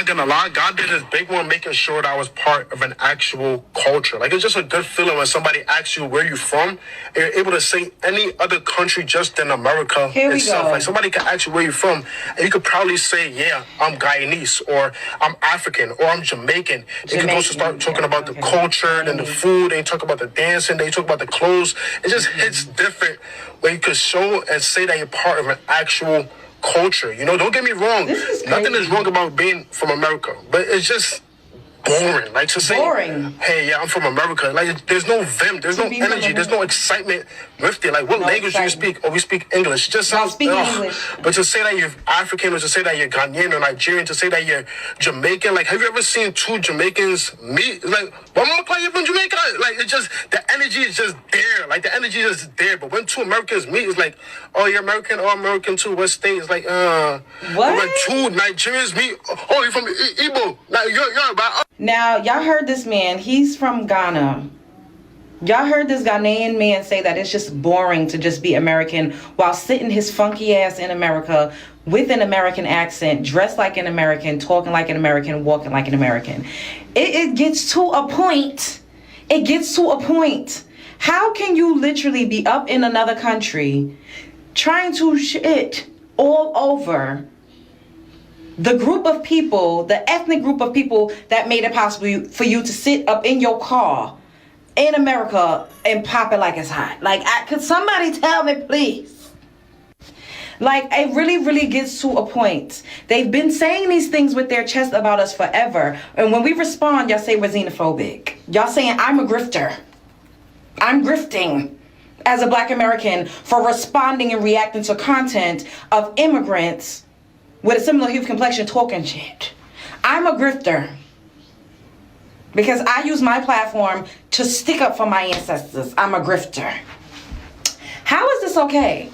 not gonna lie, God did his big one, making sure that I was part of an actual culture. Like, it's just a good feeling when somebody asks you where you're from, and you're able to say any other country just in America itself. Like, somebody can ask you where you're from, and you could probably say, yeah, I'm Guyanese, or I'm African, or I'm Jamaican. They can also start talking about the culture and the food. They talk about the dancing. They talk about the clothes. It just hits different when you could show and say that you're part of an actual culture. You know, don't get me wrong. Nothing is wrong about being from America, but it's just boring. Like, to say, hey, yeah, I'm from America. Like, there's no vim, there's no energy, there's no excitement with it. Like, what language do you speak? Oh, we speak English. It just sounds English. But to say that you're African, or to say that you're Ghanaian or Nigerian, to say that you're Jamaican, like, have you ever seen two Jamaicans meet? Like, why am I from Jamaica? Like, it's just, the energy is just there. Like, the energy is there. But when two Americans meet, it's like, oh, you're American? Oh, I'm American too. What state? It's like, what? When two Nigerians meet, oh, you're from Igbo. Like, you're about. Now, y'all heard this man. He's from Ghana. Y'all heard this Ghanaian man say that it's just boring to just be American while sitting his funky ass in America with an American accent, dressed like an American, talking like an American, walking like an American. It gets to a point. It gets to a point. How can you literally be up in another country trying to shit all over the group of people, the ethnic group of people that made it possible for you to sit up in your car in America and pop it like it's hot? Like, could somebody tell me, please? Like, it really, really gets to a point. They've been saying these things with their chest about us forever. And when we respond, y'all say we're xenophobic. Y'all saying I'm a grifter. I'm grifting as a Black American for responding and reacting to content of immigrants with a similar hue complexion talking shit. I'm a grifter because I use my platform to stick up for my ancestors. I'm a grifter. How is this okay?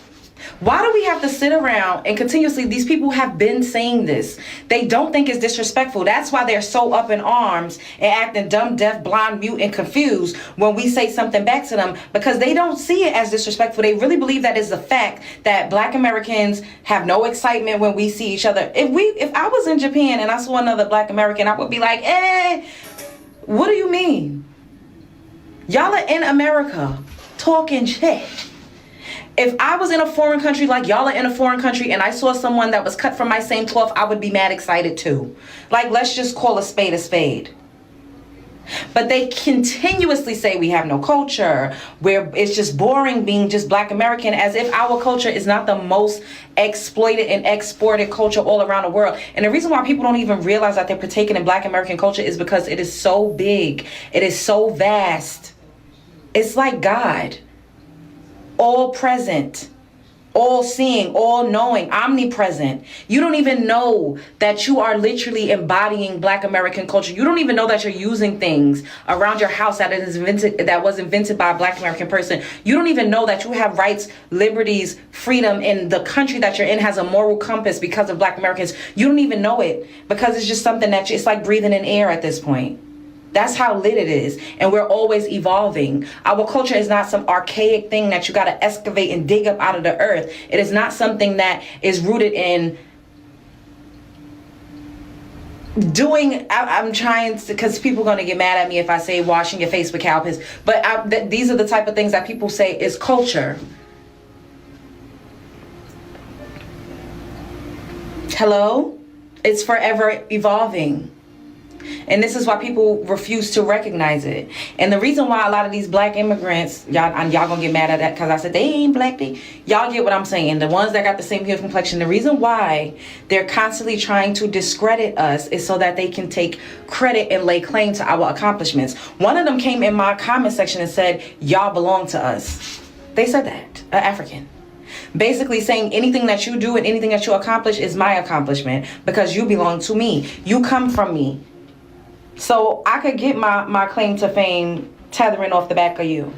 Why do we have to sit around and continuously, these people have been saying this. They don't think it's disrespectful. That's why they're so up in arms and acting dumb, deaf, blind, mute, and confused when we say something back to them, because they don't see it as disrespectful. They really believe that is the fact that Black Americans have no excitement when we see each other. If I was in Japan and I saw another Black American, I would be like, what do you mean? Y'all are in America talking shit. If I was in a foreign country like y'all are in a foreign country and I saw someone that was cut from my same cloth, I would be mad excited too. Like, let's just call a spade a spade. But they continuously say we have no culture, where it's just boring being just Black American, as if our culture is not the most exploited and exported culture all around the world. And the reason why people don't even realize that they're partaking in Black American culture is because it is so big. It is so vast. It's like God. All present, all seeing, all knowing, omnipresent. You don't even know that you are literally embodying Black American culture. You don't even know that you're using things around your house that was invented by a Black American person. You don't even know that you have rights, liberties, freedom, and the country that you're in has a moral compass because of Black Americans. You don't even know it because it's just something that it's like breathing in air at this point. That's how lit it is. And we're always evolving. Our culture is not some archaic thing that you got to excavate and dig up out of the earth. It is not something that is rooted in doing, I'm trying to, because people are going to get mad at me if I say washing your face with cow piss. But these are the type of things that people say is culture. Hello? It's forever evolving. And this is why people refuse to recognize it. And the reason why a lot of these Black immigrants, y'all gonna get mad at that because I said they ain't Black. Y'all get what I'm saying. The ones that got the same hue complexion, the reason why they're constantly trying to discredit us is so that they can take credit and lay claim to our accomplishments. One of them came in my comment section and said, y'all belong to us. They said that, an African. Basically saying anything that you do and anything that you accomplish is my accomplishment because you belong to me. You come from me. So I could get my claim to fame tethering off the back of you.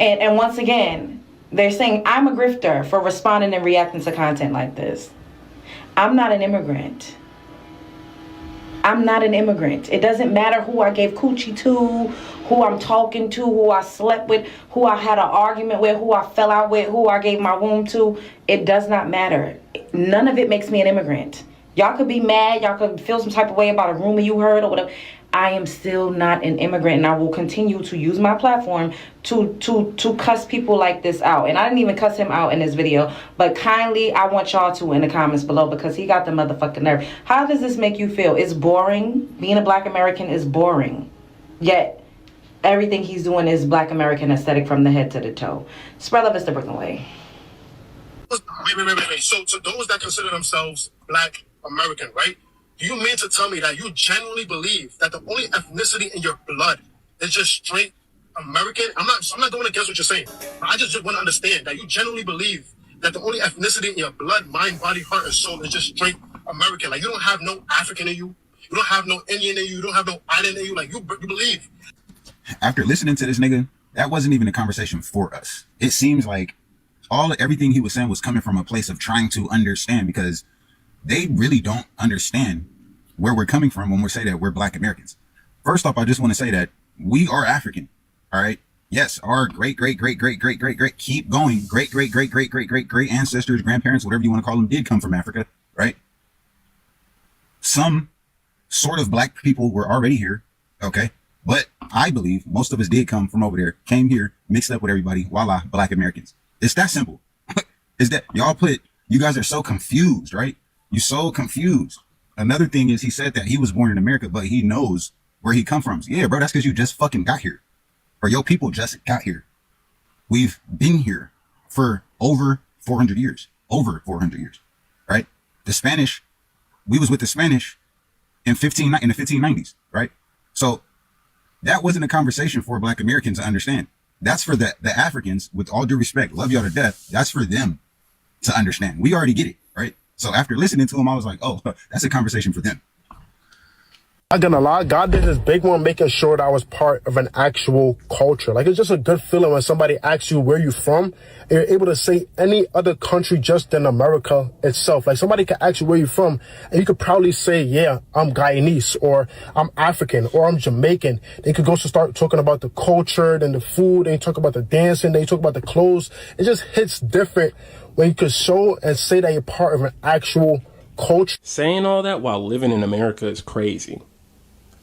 And once again, they're saying I'm a grifter for responding and reacting to content like this. I'm not an immigrant. I'm not an immigrant. It doesn't matter who I gave coochie to, who I'm talking to, who I slept with, who I had an argument with, who I fell out with, who I gave my womb to. It does not matter. None of it makes me an immigrant. Y'all could be mad. Y'all could feel some type of way about a rumor you heard or whatever. I am still not an immigrant, and I will continue to use my platform to cuss people like this out. And I didn't even cuss him out in this video, but kindly, I want y'all to in the comments below, because he got the motherfucking nerve. How does this make you feel? It's boring. Being a black American is boring. Yet, everything he's doing is black American aesthetic from the head to the toe. Spread love is the Brooklyn way. Wait. So to those that consider themselves black American, right? Do you mean to tell me that you genuinely believe that the only ethnicity in your blood is just straight American? I'm not going against what you're saying. I just want to understand that you genuinely believe that the only ethnicity in your blood, mind, body, heart, and soul is just straight American. Like, you don't have no African in you. You don't have no Indian in you. You don't have no island in you. Like, you believe. After listening to this nigga, that wasn't even a conversation for us. It seems like everything he was saying was coming from a place of trying to understand, because they really don't understand where we're coming from when we say that we're black Americans. First off, I just want to say that we are African. All right. Yes, our great, keep going, great ancestors, grandparents, whatever you want to call them, did come from Africa, right? Some sort of black people were already here, okay? But I believe most of us did come from over there, came here, mixed up with everybody, voila, black Americans. It's that simple. Is that you guys are so confused, right? You're so confused. Another thing is, he said that he was born in America, but he knows where he come from. Yeah, bro, that's because you just fucking got here. Or your people just got here. We've been here for over 400 years. Over 400 years, right? The Spanish, we was with the Spanish in the 1590s, right? So that wasn't a conversation for black Americans to understand. That's for the Africans, with all due respect, love y'all to death. That's for them to understand. We already get it, right? So after listening to him, I was like, oh, that's a conversation for them. Not gonna lie, God did his big one making sure that I was part of an actual culture. Like, it's just a good feeling when somebody asks you where you're from, and you're able to say any other country just than America itself. Like, somebody can ask you where you're from, and you could probably say, yeah, I'm Guyanese, or I'm African, or I'm Jamaican. They could go to start talking about the culture, then the food, then you talk about the dancing, then you talk about the clothes. It just hits different when you could show and say that you're part of an actual culture. Saying all that while living in America is crazy.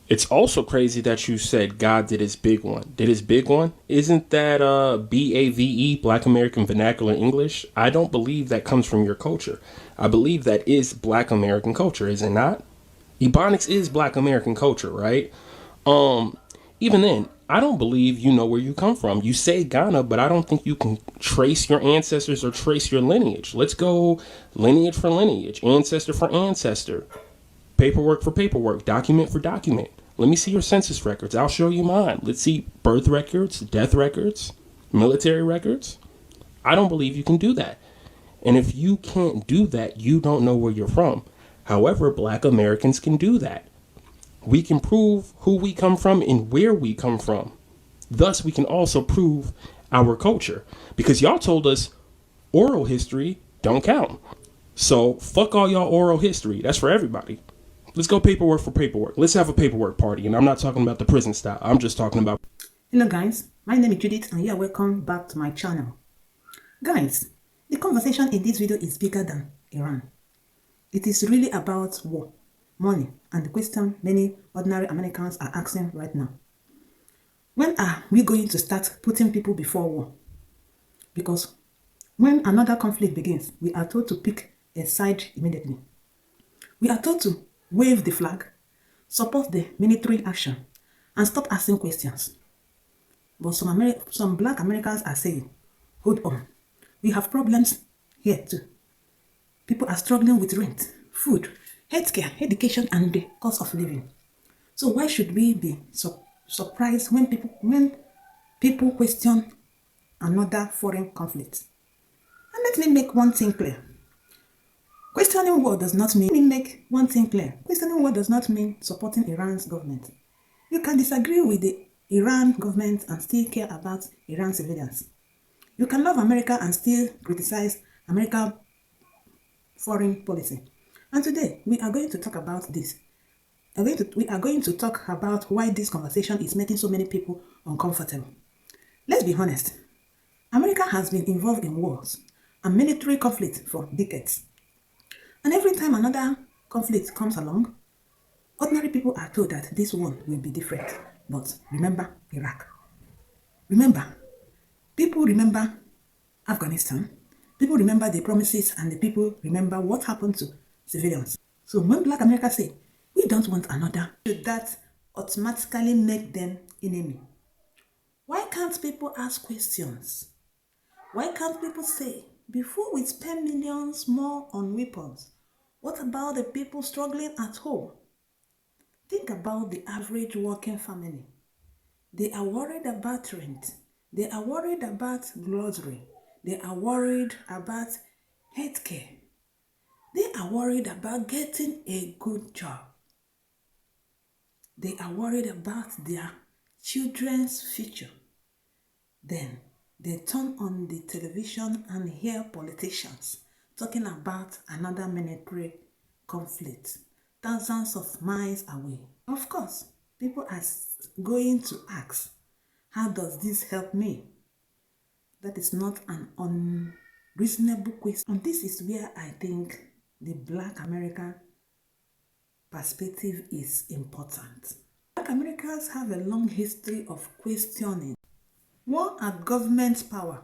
It's also crazy that you said God did his big one. Did his big one? Isn't that BAVE, Black American Vernacular English? I don't believe that comes from your culture. I believe that is Black American culture, is it not? Ebonics is Black American culture, right? Even then, I don't believe you know where you come from. You say Ghana, but I don't think you can trace your ancestors or trace your lineage. Let's go lineage for lineage, ancestor for ancestor. Paperwork for paperwork, document for document. Let me see your census records. I'll show you mine. Let's see birth records, death records, military records. I don't believe you can do that. And if you can't do that, you don't know where you're from. However, Black Americans can do that. We can prove who we come from and where we come from. Thus, we can also prove our culture. Because y'all told us oral history don't count. So fuck all y'all oral history. That's for everybody. Let's go paperwork for paperwork. Let's have a paperwork party. And I'm not talking about the prison style. I'm just talking about... Hello guys, my name is Judith and you are welcome back to my channel. Guys, the conversation in this video is bigger than Iran. It is really about war, money, and the question many ordinary Americans are asking right now. When are we going to start putting people before war? Because when another conflict begins, we are told to pick a side immediately. We are told to wave the flag, support the military action, and stop asking questions. But some Black Americans are saying, hold on, we have problems here too. People are struggling with rent, food, healthcare, education, and the cost of living. So why should we be surprised when people question another foreign conflict? And let me make one thing clear. Questioning war does not mean supporting Iran's government. You can disagree with the Iran government and still care about Iran civilians. You can love America and still criticize America's foreign policy. And today, we are going to talk about this. We are going to talk about why this conversation is making so many people uncomfortable. Let's be honest. America has been involved in wars and military conflict for decades. And every time another conflict comes along, ordinary people are told that this one will be different. But remember Iraq. Remember, people remember Afghanistan. People remember the promises, and the people remember what happened to civilians. So when Black America say, we don't want another, should that automatically make them enemy? Why can't people ask questions? Why can't people say, before we spend millions more on weapons, what about the people struggling at home? Think about the average working family. They are worried about rent. They are worried about grocery. They are worried about healthcare. They are worried about getting a good job. They are worried about their children's future. Then they turn on the television and hear politicians talking about another military conflict thousands of miles away. Of course, people are going to ask, how does this help me? That is not an unreasonable question. And this is where I think the Black American perspective is important. Black Americans have a long history of questioning war at government power.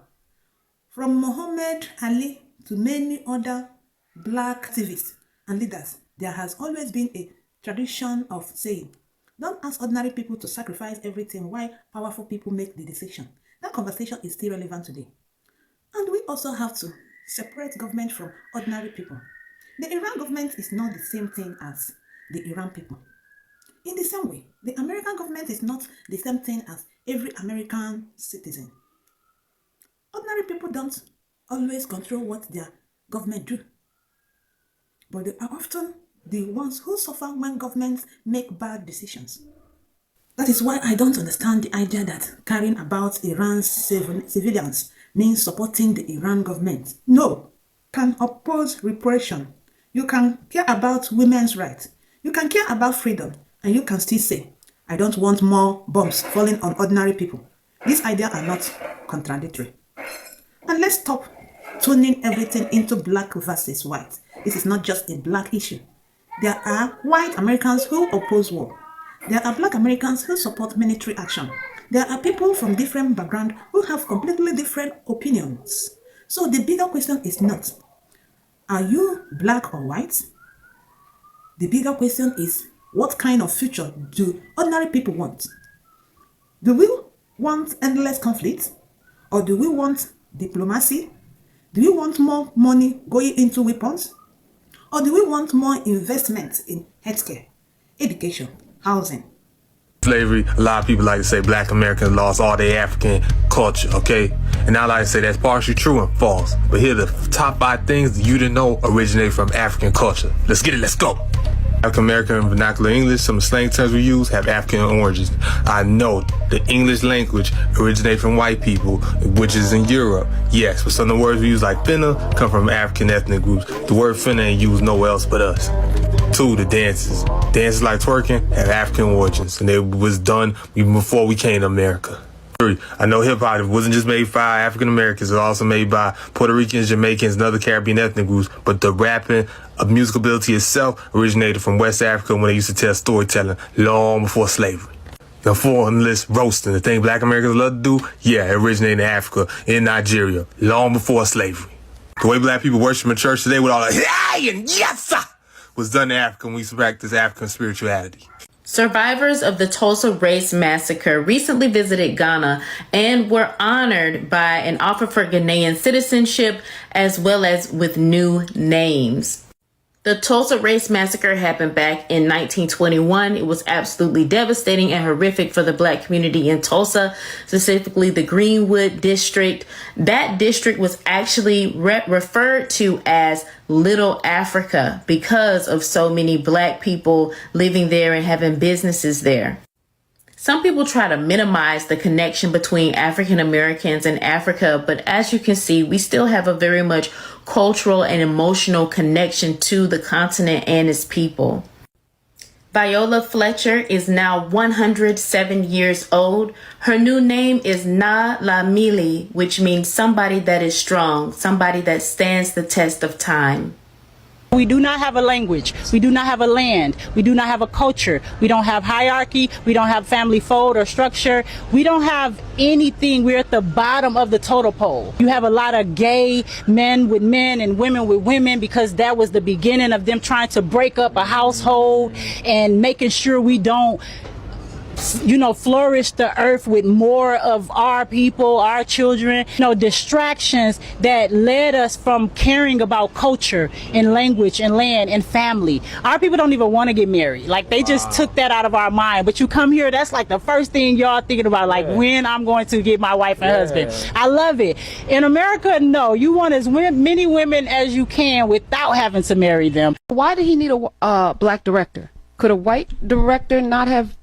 From Muhammad Ali to many other Black activists and leaders, there has always been a tradition of saying, don't ask ordinary people to sacrifice everything while powerful people make the decision. That conversation is still relevant today. And we also have to separate government from ordinary people. The Iran government is not the same thing as the Iran people. In the same way, the American government is not the same thing as every American citizen. Ordinary people don't always control what their government do, but they are often the ones who suffer when governments make bad decisions. That is why I don't understand the idea that caring about Iran's civilians means supporting the Iran government. No, can oppose repression. You can care about women's rights. You can care about freedom, and you can still say, I don't want more bombs falling on ordinary people. These ideas are not contradictory. And let's stop tuning everything into black versus white. This is not just a black issue. There are white Americans who oppose war. There are Black Americans who support military action. There are people from different backgrounds who have completely different opinions. So the bigger question is not, are you black or white? The bigger question is, what kind of future do ordinary people want? Do we want endless conflict? Or do we want diplomacy? Do we want more money going into weapons? Or do we want more investment in healthcare, education, housing? Slavery, a lot of people like to say Black Americans lost all their African culture, okay? And I like to say that's partially true and false. But here are the top 5 things that you didn't know originate from African culture. Let's get it, let's go. African American vernacular English, some slang terms we use have African origins. I know the English language originates from white people, which is in Europe. Yes, but some of the words we use like finna come from African ethnic groups. The word finna ain't used nowhere else but us. 2, the dances. Dances like twerking have African origins, and it was done even before we came to America. 3, I know hip-hop wasn't just made by African Americans, it was also made by Puerto Ricans, Jamaicans, and other Caribbean ethnic groups, but the rapping of musical ability itself originated from West Africa when they used to tell storytelling long before slavery. Now 4 on the list, roasting. The thing Black Americans love to do, yeah, it originated in Africa, in Nigeria, long before slavery. The way Black people worship in church today with all the hey and yes was done in Africa when we practice African spirituality. Survivors of the Tulsa Race Massacre recently visited Ghana and were honored by an offer for Ghanaian citizenship as well as with new names. The Tulsa Race Massacre happened back in 1921. It was absolutely devastating and horrific for the Black community in Tulsa, specifically the Greenwood district. That district was actually referred to as Little Africa because of so many Black people living there and having businesses there. Some people try to minimize the connection between African Americans and Africa, but as you can see, we still have a very much cultural and emotional connection to the continent and its people. Viola Fletcher is now 107 years old. Her new name is Na La Mili, which means somebody that is strong, somebody that stands the test of time. We do not have a language. We do not have a land. We do not have a culture. We don't have hierarchy. We don't have family fold or structure. We don't have anything. We're at the bottom of the totem pole. You have a lot of gay men with men and women with women because that was the beginning of them trying to break up a household and making sure we don't, you know, flourish the earth with more of our people, our children, you know, distractions that led us from caring about culture and language and land and family. Our people don't even want to get married. Like, they just took that out of our mind. But you come here, that's like the first thing y'all thinking about, like when I'm going to get my wife and husband. I love it. In America, no, you want as many women as you can without having to marry them. Why did he need a black director? Could a white director not have?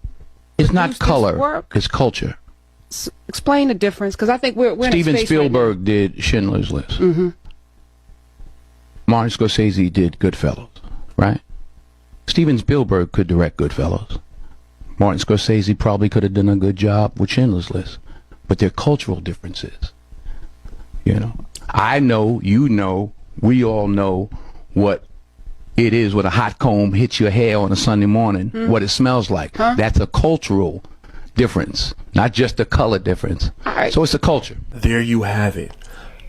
It's not color, it's culture. Explain the difference, because I think we're Steven Spielberg did Schindler's List. Martin Scorsese did Goodfellas, right? Steven Spielberg could direct Goodfellas. Martin Scorsese probably could have done a good job with Schindler's List. But they're cultural differences. You know, I know, you know, we all know what it is when a hot comb hits your hair on a Sunday morning, what it smells like. That's a cultural difference, not just a color difference. So it's a culture. There you have it.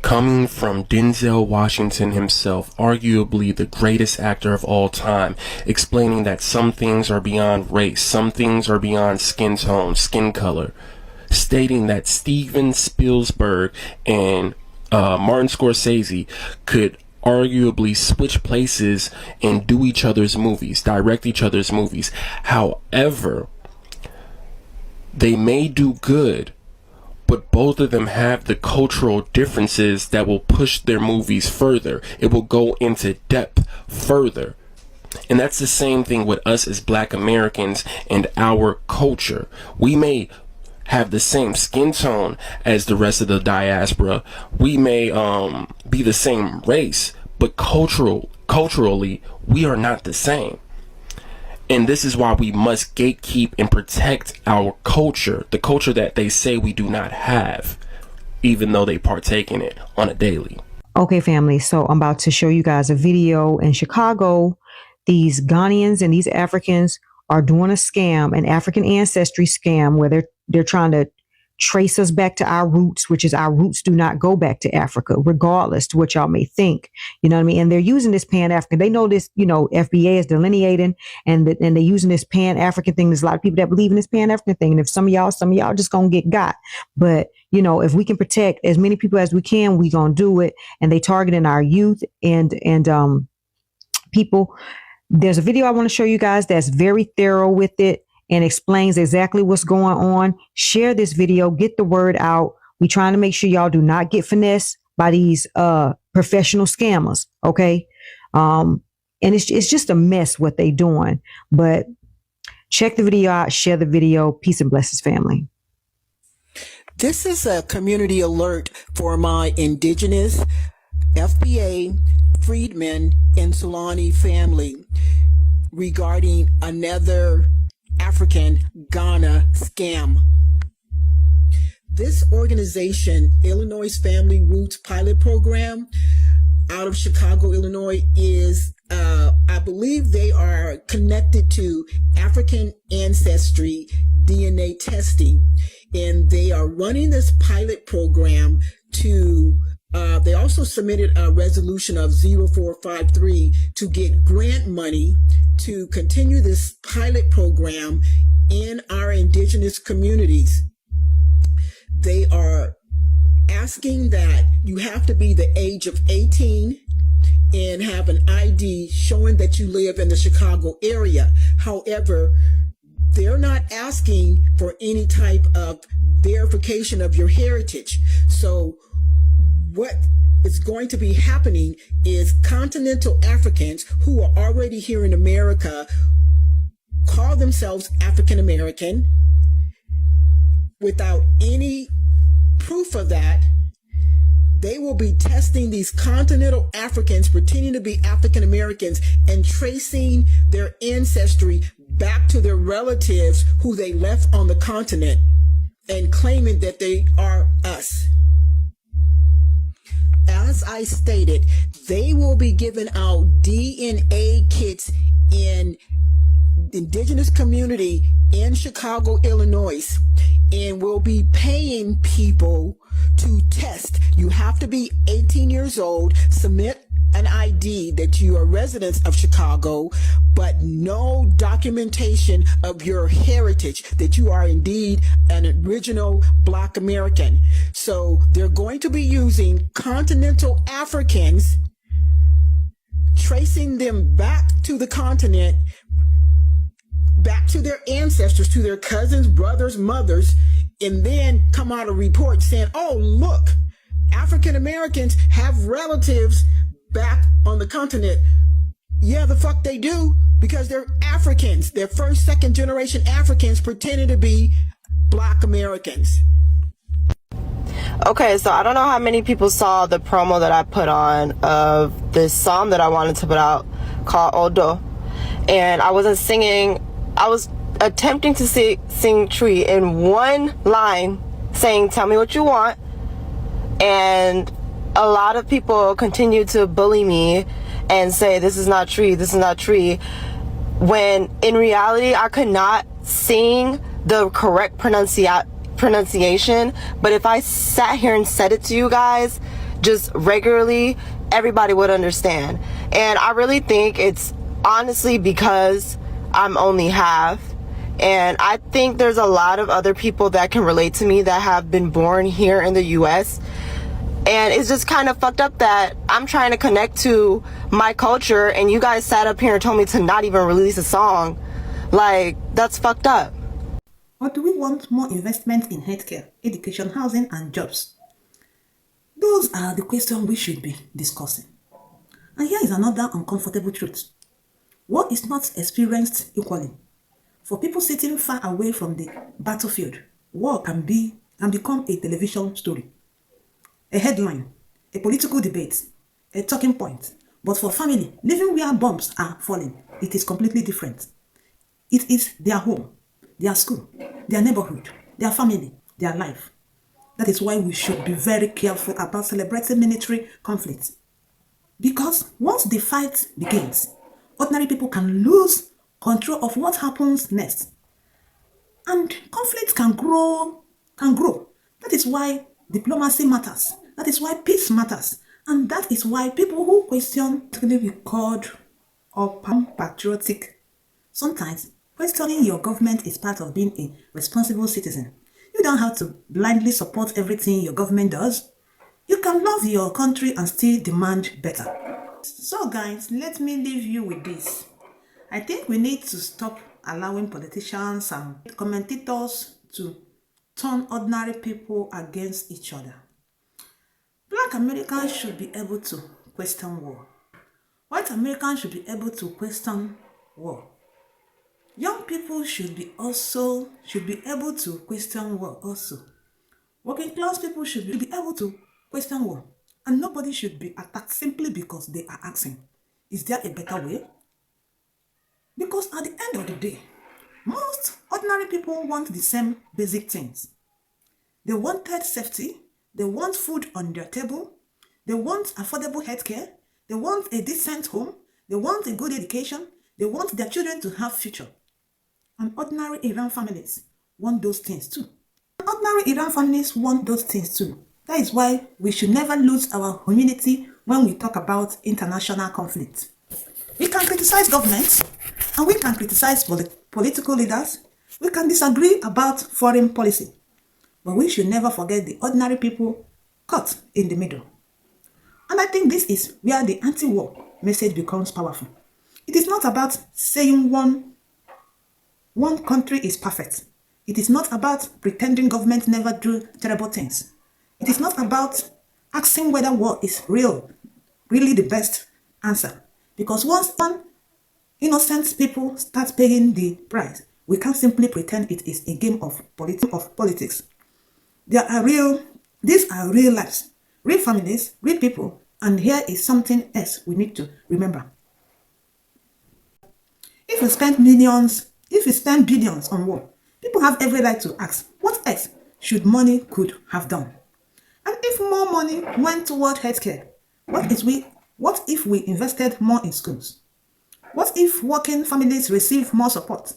Coming from Denzel Washington himself, arguably the greatest actor of all time, explaining that some things are beyond race, some things are beyond skin tone, skin color, stating that Steven Spielberg and Martin Scorsese could arguably switch places and do each other's movies, direct each other's movies. However, they may do good, but both of them have the cultural differences that will push their movies further. It will go into depth further. And that's the same thing with us as Black Americans and our culture. We may have the same skin tone as the rest of the diaspora. We may be the same race, but culturally, we are not the same. And this is why we must gatekeep and protect our culture, the culture that they say we do not have, even though they partake in it on a daily. Okay, family, so I'm about to show you guys a video in Chicago. These Ghanaians and these Africans are doing a scam, an African ancestry scam, where they're trying to trace us back to our roots, which is our roots do not go back to Africa, regardless to what y'all may think. You know what I mean? And they're using this Pan-African. They know this, you know, FBA is delineating and they're using this Pan-African thing. There's a lot of people that believe in this Pan-African thing. And if some of y'all just gonna get got. But, you know, if we can protect as many people as we can, we gonna do it. And they targeting our youth and people. There's a video I want to show you guys that's very thorough with it and explains exactly what's going on. Share this video, get the word out. We trying to make sure y'all do not get finessed by these professional scammers, okay? And it's just a mess what they doing. But check the video out, share the video. Peace and blessings, family. This is a community alert for my indigenous FBA, freedmen, and Solani family regarding another African Ghana scam. This organization, Illinois Family Roots Pilot Program, out of Chicago, Illinois, is, I believe they are connected to African ancestry DNA testing. And they are running this pilot program to they also submitted a resolution of 0453 to get grant money to continue this pilot program in our indigenous communities. They are asking that you have to be the age of 18 and have an ID showing that you live in the Chicago area. However, they're not asking for any type of verification of your heritage. So what is going to be happening is continental Africans who are already here in America call themselves African American without any proof of that. They will be testing these continental Africans pretending to be African Americans and tracing their ancestry back to their relatives who they left on the continent and claiming that they are us. As I stated, They will be giving out DNA kits in indigenous community in Chicago, Illinois, and will be paying people to test. You have to be 18 years old, submit an ID that you are residents of Chicago, but no documentation of your heritage, that you are indeed an original Black American. So they're going to be using continental Africans, tracing them back to the continent, back to their ancestors, to their cousins, brothers, mothers, and then come out a report saying, oh, look, African Americans have relatives back on the continent. Yeah, the fuck they do, because they're Africans. They're first, second generation Africans pretending to be Black Americans. Okay, so I don't know how many people saw the promo that I put on of this song that I wanted to put out called Odo. And I wasn't singing, I was attempting to sing Tree in one line, saying, tell me what you want. And a lot of people continue to bully me and say, this is not Tree, this is not Tree. When in reality, I could not sing the correct pronunciation, but if I sat here and said it to you guys just regularly, everybody would understand. And I really think it's honestly because I'm only half, and I think there's a lot of other people that can relate to me that have been born here in the US, and it's just kind of fucked up that I'm trying to connect to my culture and you guys sat up here and told me to not even release a song. Like, that's fucked up. Or do we want more investment in healthcare, education, housing, and jobs? Those are the questions we should be discussing. And here is another uncomfortable truth. War is not experienced equally. For people sitting far away from the battlefield, war can become a television story, a headline, a political debate, a talking point. But for family living where bombs are falling, it is completely different. It is their home, their school, their neighborhood, their family, their life. That is why we should be very careful about celebrating military conflicts. Because once the fight begins, ordinary people can lose control of what happens next. And conflict can grow. That is why diplomacy matters. That is why peace matters. And that is why people who question really be called or patriotic. Sometimes questioning your government is part of being a responsible citizen. You don't have to blindly support everything your government does. You can love your country and still demand better. So guys, let me leave you with this. I think we need to stop allowing politicians and commentators to turn ordinary people against each other. Black Americans should be able to question war. White Americans should be able to question war. Young people should be able to question war also. Working class people should be able to question war. And nobody should be attacked simply because they are asking, is there a better way? Because at the end of the day, most ordinary people want the same basic things. They wanted safety, they want food on their table, they want affordable healthcare, they want a decent home, they want a good education, they want their children to have future. And ordinary Iran families want those things too. Ordinary Iran families want those things too. That is why we should never lose our humility when we talk about international conflict. We can criticize governments and we can criticize political leaders. We can disagree about foreign policy. But we should never forget the ordinary people caught in the middle. And I think this is where the anti-war message becomes powerful. It is not about saying one country is perfect. It is not about pretending governments never do terrible things. It is not about asking whether war is really the best answer. Because once innocent people start paying the price, we can't simply pretend it is a game of politics. These are real lives, real families, real people, and here is something else we need to remember. If we spend billions on war, people have every right to ask, what else should money could have done? And if more money went toward healthcare, what What if we invested more in schools? What if working families receive more support?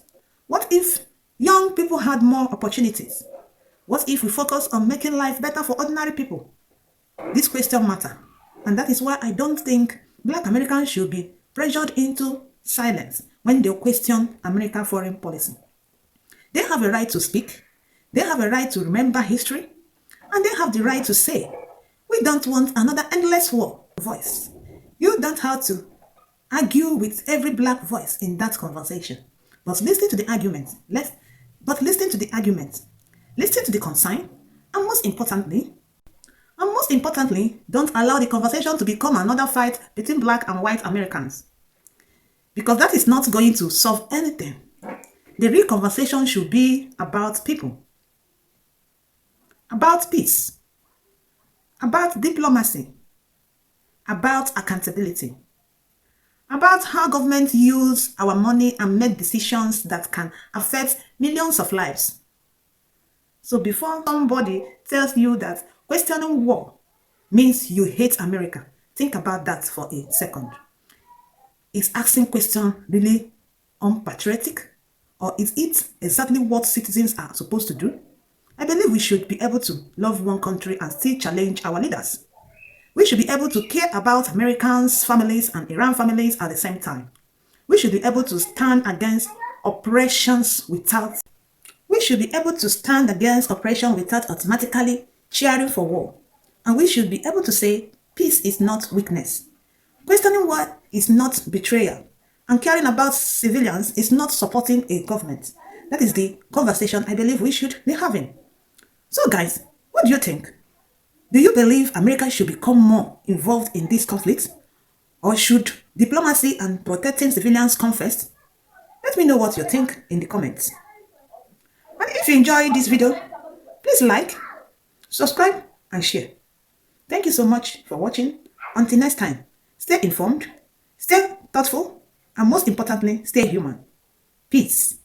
What if young people had more opportunities? What if we focus on making life better for ordinary people? This question matter, and that is why I don't think Black Americans should be pressured into silence when they question American foreign policy. They have a right to speak, they have a right to remember history, and they have the right to say, we don't want another endless war voice. You don't have to argue with every Black voice in that conversation, but listen to the argument. Listen to the argument. Listen to the concern, and most importantly, don't allow the conversation to become another fight between Black and white Americans, because that is not going to solve anything. The real conversation should be about people, about peace, about diplomacy, about accountability, about how government use our money and make decisions that can affect millions of lives. So before somebody tells you that questioning war means you hate America, think about that for a second. Is asking question really unpatriotic? Or is it exactly what citizens are supposed to do? I believe we should be able to love one country and still challenge our leaders. We should be able to care about Americans' families and Iran families at the same time. We should be able to stand against oppressions without automatically cheering for war. And we should be able to say peace is not weakness. Questioning war is not betrayal. And caring about civilians is not supporting a government. That is the conversation I believe we should be having. So guys, what do you think? Do you believe America should become more involved in this conflict? Or should diplomacy and protecting civilians come first? Let me know what you think in the comments. And if you enjoyed this video, please like, subscribe and share. Thank you so much for watching. Until next time, stay informed, stay thoughtful, and most importantly, stay human. Peace.